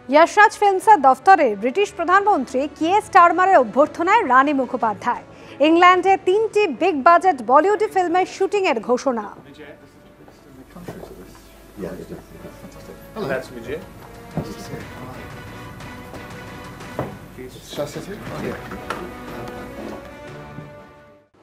यशराज फिल्म्सের দফতরে ব্রিটিশ প্রধানমন্ত্রী কিয়ের স্টারমারের অভ্যর্থনায় রানী মুখোপাধ্যায় ইংল্যান্ডে 3টি বিগ বাজেট বলিউড ফিল্মের শুটিং এর ঘোষণা।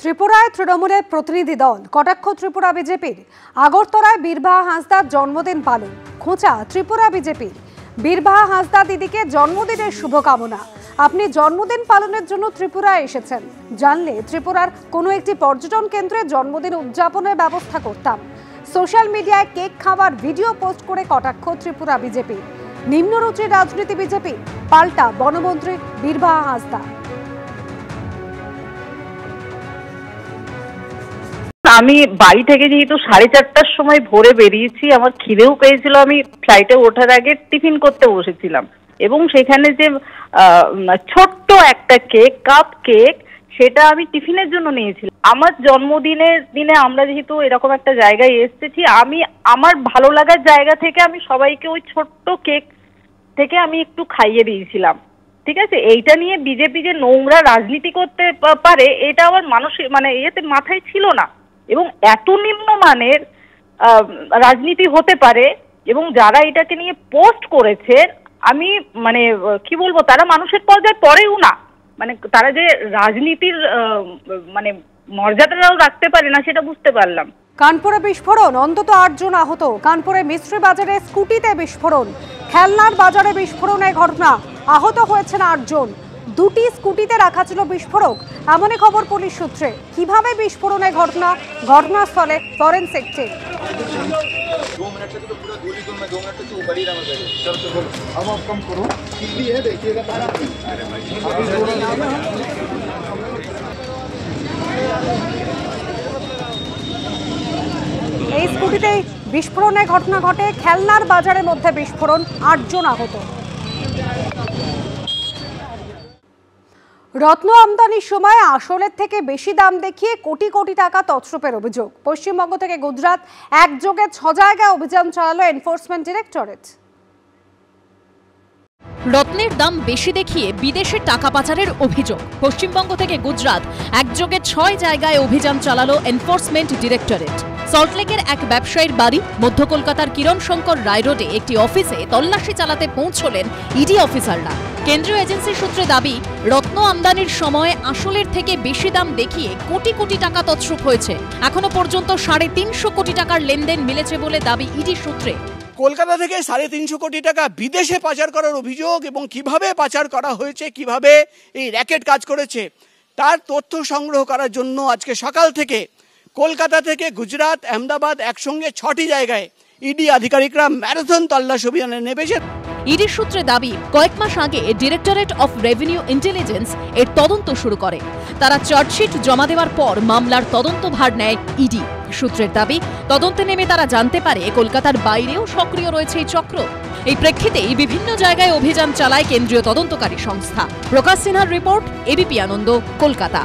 ত্রিপুরায় তৃণমূলের প্রতিনিধি দল কটাক্ষ ত্রিপুরা বিজেপির আগরতলায় বীরবাহা হাঁসদার জন্মদিন পালন খোঁচা ত্রিপুরা বিজেপির বীরবাহা হাঁসদা দিদিকে জন্মদিনের শুভকামনা। আপনি জন্মদিন পালনের জন্য ত্রিপুরায় এসেছেন জানলে ত্রিপুরার কোনো একটি পর্যটন কেন্দ্রে জন্মদিন উদযাপনের ব্যবস্থা করতাম। সোশ্যাল মিডিয়ায় কেক খাওয়ার ভিডিও পোস্ট করে কটাক্ষ ত্রিপুরা বিজেপি। নিম্নরুচির রাজনীতি বিজেপি পাল্টা বনমন্ত্রী বীরবাহা হাঁসদা। আমি বাড়ি থেকে যেহেতু 4:30টার সময় ভোরে বেরিয়েছি, আমার খিদেও পেয়েছিল, আমি ফ্লাইটে ওঠার আগে টিফিন করতে বসেছিলাম এবং সেখানে যে ছোট্ট একটা কেক, কাপ কেক, সেটা আমি টিফিনের জন্য নিয়েছিলাম। আমার জন্মদিনের দিনে আমরা যেহেতু এরকম একটা জায়গায় এসেছি, আমি আমার ভালো লাগার জায়গা থেকে আমি সবাইকে ওই ছোট্ট কেক থেকে আমি একটু খাইয়ে দিয়েছিলাম। ঠিক আছে, এইটা নিয়ে বিজেপি যে নোংরা রাজনীতি করতে পারে এটা আমার মানসিক এতে মাথায় ছিল না এবং এত নিম্নমানের রাজনীতি হতে পারে এবং যারা এটাকে নিয়ে পোস্ট করেছে আমি কি বলবো, তারা মানুষের পর্যায়ে পড়েও না, তারা যে রাজনীতির মর্যাদাটাও রাখতে পারে না সেটা বুঝতে পারলাম। কানপুরে বিস্ফোরণ, অন্তত 8 জন আহত। কানপুরে মিস্ত্রি বাজারে স্কুটিতে বিস্ফোরণ, খেলনার বাজারে বিস্ফোরণের ঘটনা, আহত হয়েছেন 8 জন। 2টি স্কুটিতে রাখা ছিল বিস্ফোরক, এমনই খবর পুলিশ সূত্রে। কিভাবে বিস্ফোরণের ঘটনা, ঘটনাস্থলে ফরেনসিক টিম। এই স্কুটিতে বিস্ফোরণের ঘটনা ঘটে, খেলনার বাজারের মধ্যে বিস্ফোরণ, 8 জন আহত। রত্ন আমদানির সময় আসলের থেকে বেশি দাম দেখিয়ে কোটি কোটি টাকা তছরূপের অভিযোগ। পশ্চিমবঙ্গ থেকে গুজরাট একযোগে 6 জায়গায় অভিযান চালালো এনফোর্সমেন্ট ডিরেক্টরেট। রত্নের দাম বেশি দেখিয়ে বিদেশে টাকা পাচারের অভিযোগ। পশ্চিমবঙ্গ থেকে গুজরাট একযোগে 6 জায়গায় অভিযান চালালো এনফোর্সমেন্ট ডিরেক্টরেট। সল্টলেকের এক ব্যবসায়ীর বাড়ি, মধ্য কলকাতার কিরণ শঙ্কর রায় রোডে একটি অফিসে তল্লাশি চালাতে পৌঁছলেন ইডি অফিসাররা। কেন্দ্রীয় এজেন্সি সূত্রে দাবি, রত্ন আমদানির সময় আসলের থেকে বেশি দাম দেখিয়ে কোটি কোটি টাকা তছরূপ হয়েছে। এখনো পর্যন্ত 350 কোটি টাকার লেনদেন মিলেছে বলে দাবি ইডি সূত্রে। কলকাতা থেকে 350 কোটি টাকা বিদেশে পাচার করার অভিযোগ এবং কিভাবে পাচার করা হয়েছে, কিভাবে এই র্যাকেট কাজ করেছে তার তথ্য সংগ্রহ করার জন্য আজকে সকাল থেকে কলকাতা থেকে গুজরাট, আহমেদাবাদ একসঙ্গে 6টি জায়গায় ইডি আধিকারিকরা ম্যারাথন তল্লাশি অভিযানে নেমেছে। ইডি সূত্রে দাবি, কয়েক মাস আগে ডিরেক্টরেট অফ রেভিনিউ ইন্টেলিজেন্স এর তদন্ত শুরু করে। তারা চার্জশিট জমা দেওয়ার পর মামলার তদন্ত ভার নেয় ইডি। সূত্রের দাবি, তদন্তে নেমে তারা জানতে পারে কলকাতার বাইরেও সক্রিয় রয়েছে এই চক্র। এই প্রেক্ষিতেই বিভিন্ন জায়গায় অভিযান চালায় কেন্দ্রীয় তদন্তকারী সংস্থা। প্রকাশ সিনহার রিপোর্ট, এবিপি আনন্দ, কলকাতা।